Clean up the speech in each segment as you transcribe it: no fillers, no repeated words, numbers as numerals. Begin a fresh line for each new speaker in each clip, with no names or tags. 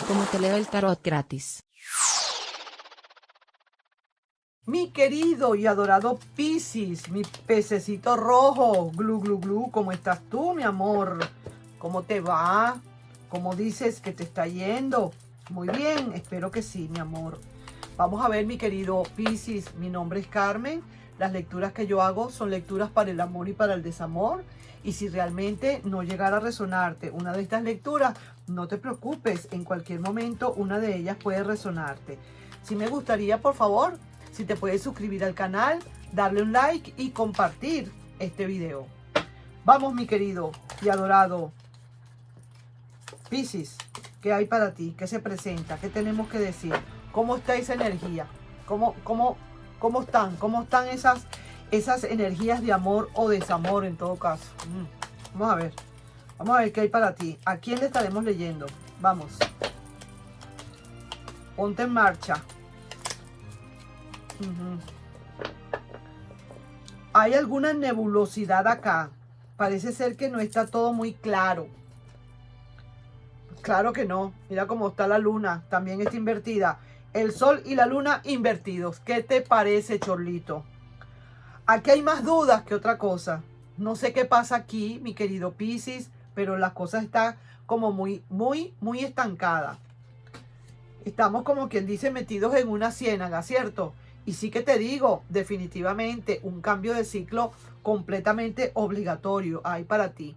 como te leo el tarot gratis.
Mi querido y adorado Piscis, mi pececito rojo, glu glu glu, ¿cómo estás tú, mi amor? ¿Cómo te va? ¿Cómo dices que te está yendo? Muy bien, espero que sí, mi amor. Vamos a ver, mi querido Piscis, mi nombre es Carmen. Las lecturas que yo hago son lecturas para el amor y para el desamor. Y si realmente no llegara a resonarte una de estas lecturas, no te preocupes, en cualquier momento una de ellas puede resonarte. Si me gustaría, por favor, si te puedes suscribir al canal, darle un like y compartir este video. Vamos, mi querido y adorado Piscis, ¿qué hay para ti? ¿Qué se presenta? ¿Qué tenemos que decir? ¿Cómo está esa energía? ¿Cómo están esas energías de amor o desamor en todo caso? Vamos a ver qué hay para ti. ¿A quién le estaremos leyendo? Vamos. Ponte en marcha. Hay alguna nebulosidad acá. Parece ser que no está todo muy claro. Claro que no. Mira cómo está la luna. También está invertida. El sol y la luna invertidos. ¿Qué te parece, Chorlito? Aquí hay más dudas que otra cosa. No sé qué pasa aquí, mi querido Piscis, pero las cosas están como muy estancadas. Estamos, como quien dice, metidos en una ciénaga, ¿cierto? Y sí que te digo, definitivamente, un cambio de ciclo completamente obligatorio hay para ti.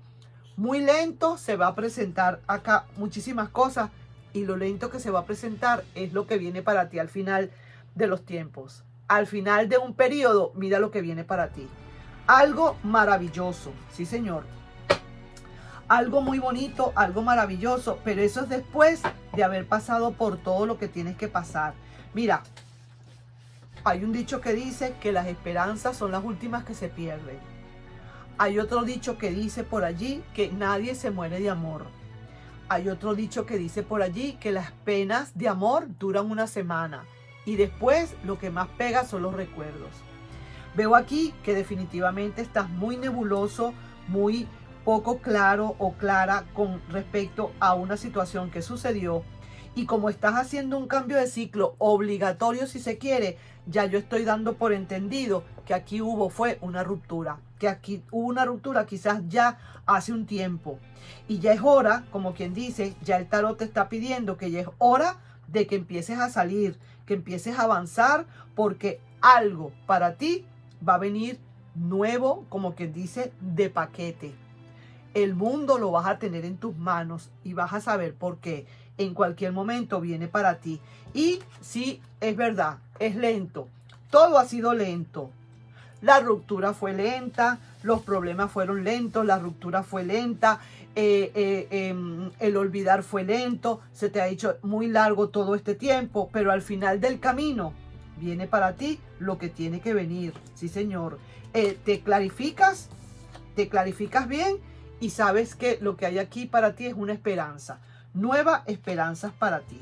Muy lento se va a presentar acá muchísimas cosas, y lo lento que se va a presentar es lo que viene para ti al final de los tiempos. Al final de un periodo, mira lo que viene para ti. Algo maravilloso, sí señor. Algo muy bonito, algo maravilloso, pero eso es después de haber pasado por todo lo que tienes que pasar. Mira, hay un dicho que dice que las esperanzas son las últimas que se pierden. Hay otro dicho que dice por allí que nadie se muere de amor. Hay otro dicho que dice por allí que las penas de amor duran una semana y después lo que más pega son los recuerdos. Veo aquí que definitivamente estás muy nebuloso, muy poco claro o clara con respecto a una situación que sucedió, y como estás haciendo un cambio de ciclo obligatorio si se quiere, ya yo estoy dando por entendido que aquí fue una ruptura, que aquí hubo una ruptura quizás ya hace un tiempo, y ya es hora, como quien dice, ya el tarot te está pidiendo que ya es hora de que empieces a salir, que empieces a avanzar, porque algo para ti va a venir nuevo, como quien dice, de paquete. El mundo lo vas a tener en tus manos y vas a saber por qué. En cualquier momento viene para ti. Y sí, es verdad, es lento. Todo ha sido lento. La ruptura fue lenta, los problemas fueron lentos, la ruptura fue lenta, el olvidar fue lento, se te ha hecho muy largo todo este tiempo, pero al final del camino viene para ti lo que tiene que venir. Sí, señor. Te clarificas bien y sabes que lo que hay aquí para ti es una esperanza. Nuevas esperanzas para ti.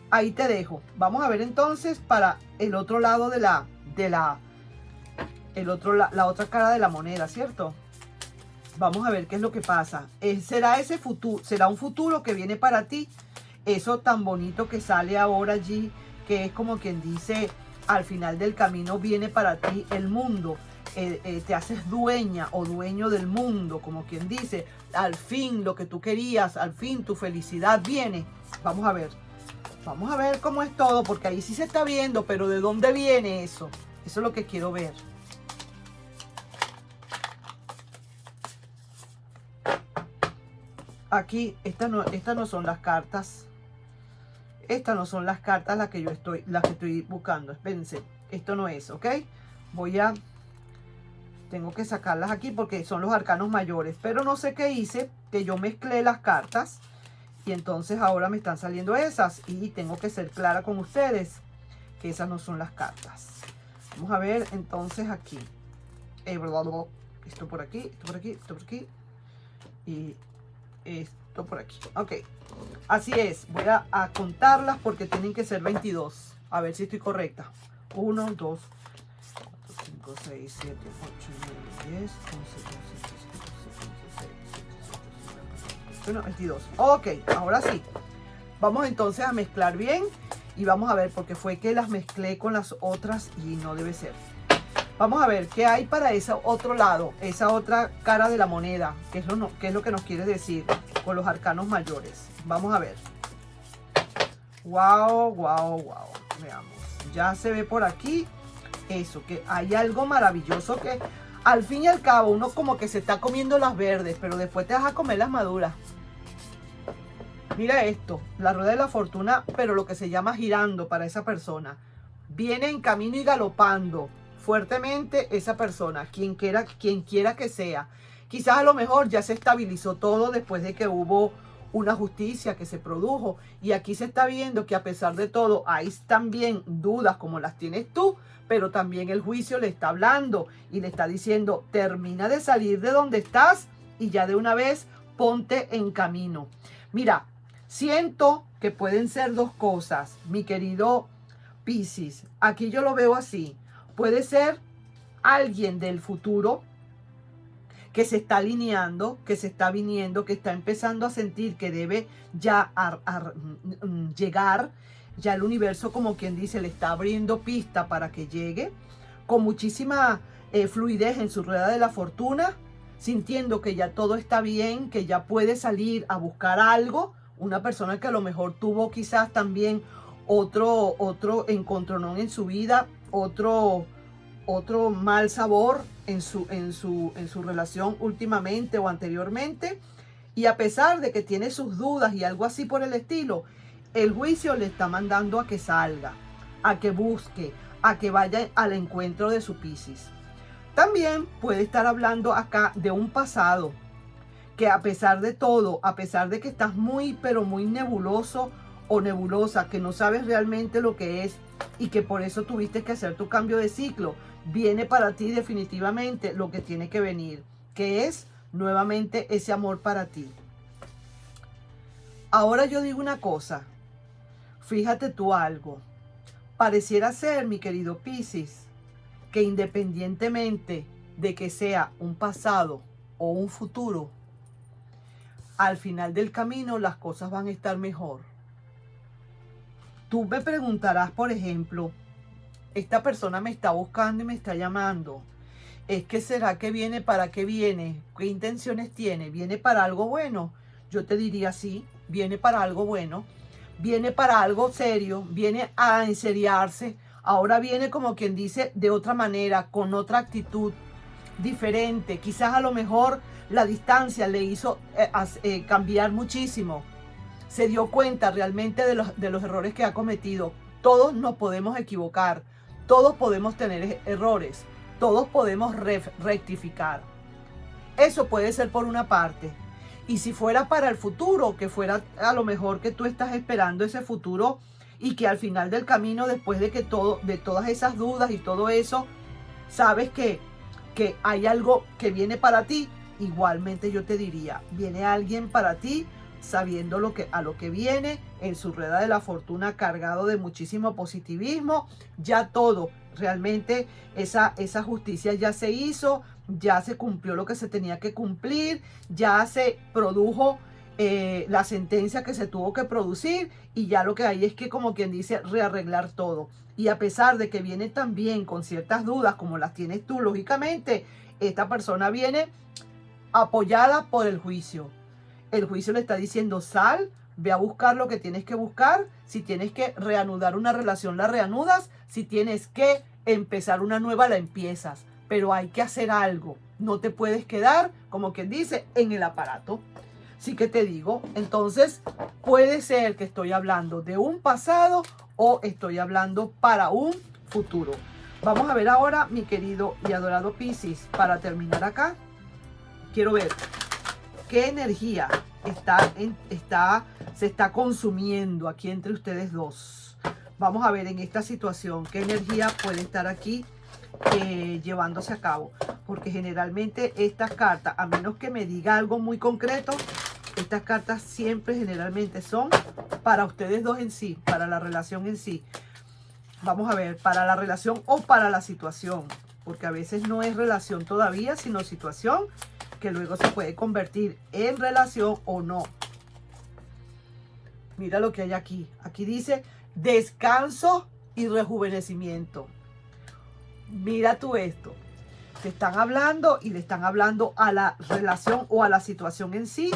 Ahí te dejo. Vamos a ver entonces para el otro lado la otra cara de la moneda, ¿cierto? Vamos a ver qué es lo que pasa. ¿Será ese futuro? ¿Será un futuro que viene para ti? Eso tan bonito que sale ahora allí, que es como quien dice, al final del camino viene para ti el mundo. Te haces dueña o dueño del mundo, como quien dice, al fin lo que tú querías, al fin tu felicidad viene. Vamos a ver cómo es todo, porque ahí sí se está viendo, pero ¿de dónde viene eso? Eso es lo que quiero ver. Aquí, estas no son las cartas. Estas no son las cartas las que estoy buscando. Espérense, esto no es, ¿ok? Tengo que sacarlas aquí porque son los arcanos mayores. Pero no sé qué hice, que yo mezclé las cartas. Y entonces ahora me están saliendo esas. Y tengo que ser clara con ustedes que esas no son las cartas. Vamos a ver entonces aquí. Esto por aquí, esto por aquí, esto por aquí. Y esto por aquí. Ok. Así es. Voy a contarlas porque tienen que ser 22. A ver si estoy correcta. 1, 2, 5, 6, 7, 8, 9, 10, 11, 12, 13, 14, 15, 16, 17, 18, 19, 20, 21, 22. Ok, ahora sí. Vamos entonces a mezclar bien y vamos a ver, porque fue que las mezclé con las otras y no debe ser. Vamos a ver qué hay para ese otro lado, esa otra cara de la moneda, qué es lo que nos quiere decir con los arcanos mayores. Vamos a ver. Wow, wow, wow. Veamos. Ya se ve por aquí eso, que hay algo maravilloso que al fin y al cabo uno como que se está comiendo las verdes, pero después te vas a comer las maduras. Mira esto, la rueda de la fortuna, pero lo que se llama girando para esa persona. Viene en camino y galopando fuertemente esa persona, quien quiera que sea. Quizás a lo mejor ya se estabilizó todo después de que hubo una justicia que se produjo. Y aquí se está viendo que a pesar de todo hay también dudas como las tienes tú, pero también el juicio le está hablando y le está diciendo, termina de salir de donde estás y ya de una vez ponte en camino. Mira, siento que pueden ser dos cosas, mi querido Piscis. Aquí yo lo veo así. Puede ser alguien del futuro que se está alineando, que se está viniendo, que está empezando a sentir que debe ya llegar. Ya el universo, como quien dice, le está abriendo pista para que llegue con muchísima fluidez en su rueda de la fortuna, sintiendo que ya todo está bien, que ya puede salir a buscar algo. Una persona que a lo mejor tuvo quizás también otro encontronón en su vida, otro mal sabor en su relación últimamente o anteriormente, y a pesar de que tiene sus dudas y algo así por el estilo, el juicio le está mandando a que salga, a que busque, a que vaya al encuentro de su Piscis. También puede estar hablando acá de un pasado que a pesar de todo, a pesar de que estás muy pero muy nebuloso o nebulosa, que no sabes realmente lo que es y que por eso tuviste que hacer tu cambio de ciclo, viene para ti definitivamente lo que tiene que venir, que es nuevamente ese amor para ti. Ahora yo digo una cosa, fíjate tú algo, pareciera ser, mi querido Piscis, que independientemente de que sea un pasado o un futuro, al final del camino las cosas van a estar mejor. Tú me preguntarás, por ejemplo, esta persona me está buscando y me está llamando. ¿Es que será que viene? ¿Para qué viene? ¿Qué intenciones tiene? ¿Viene para algo bueno? Yo te diría sí, viene para algo bueno. Viene para algo serio, viene a enseriarse. Ahora viene, como quien dice, de otra manera, con otra actitud diferente. Quizás a lo mejor la distancia le hizo cambiar muchísimo. Se dio cuenta realmente de los errores que ha cometido. Todos nos podemos equivocar, todos podemos tener errores, todos podemos rectificar. Eso puede ser por una parte. Y si fuera para el futuro, que fuera a lo mejor que tú estás esperando ese futuro y que al final del camino, después de que de todas esas dudas y todo eso, sabes que hay algo que viene para ti, igualmente yo te diría, viene alguien para ti sabiendo a lo que viene en su rueda de la fortuna, cargado de muchísimo positivismo. Ya todo, realmente esa justicia ya se hizo, ya se cumplió lo que se tenía que cumplir, ya se produjo la sentencia que se tuvo que producir, y ya lo que hay es que, como quien dice, rearreglar todo. Y a pesar de que viene también con ciertas dudas como las tienes tú, lógicamente esta persona viene apoyada por el juicio. El juicio le está diciendo, sal, ve a buscar lo que tienes que buscar. Si tienes que reanudar una relación, la reanudas. Si tienes que empezar una nueva, la empiezas. Pero hay que hacer algo. No te puedes quedar, como quien dice, en el aparato. Sí que te digo, entonces puede ser que estoy hablando de un pasado o estoy hablando para un futuro. Vamos a ver ahora, mi querido y adorado Piscis, para terminar acá. Quiero ver qué energía se está consumiendo aquí entre ustedes dos. Vamos a ver en esta situación qué energía puede estar aquí llevándose a cabo. Porque generalmente estas cartas, a menos que me diga algo muy concreto, estas cartas siempre generalmente son para ustedes dos en sí, para la relación en sí. Vamos a ver, para la relación o para la situación. Porque a veces no es relación todavía, sino situación, que luego se puede convertir en relación o no. Mira lo que hay aquí. Aquí dice descanso y rejuvenecimiento. Mira tú esto. Te están hablando y le están hablando a la relación o a la situación en sí,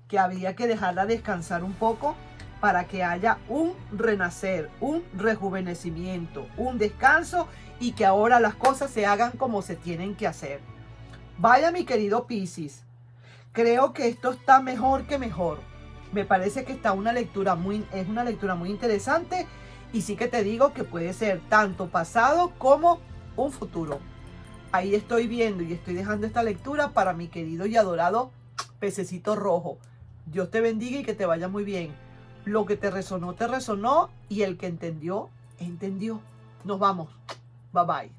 que había que dejarla descansar un poco para que haya un renacer, un rejuvenecimiento, un descanso y que ahora las cosas se hagan como se tienen que hacer. Vaya, mi querido Piscis, creo que esto está mejor que mejor. Me parece que está es una lectura muy interesante y sí que te digo que puede ser tanto pasado como un futuro. Ahí estoy viendo y estoy dejando esta lectura para mi querido y adorado pececito rojo. Dios te bendiga y que te vaya muy bien. Lo que te resonó y el que entendió, entendió. Nos vamos. Bye bye.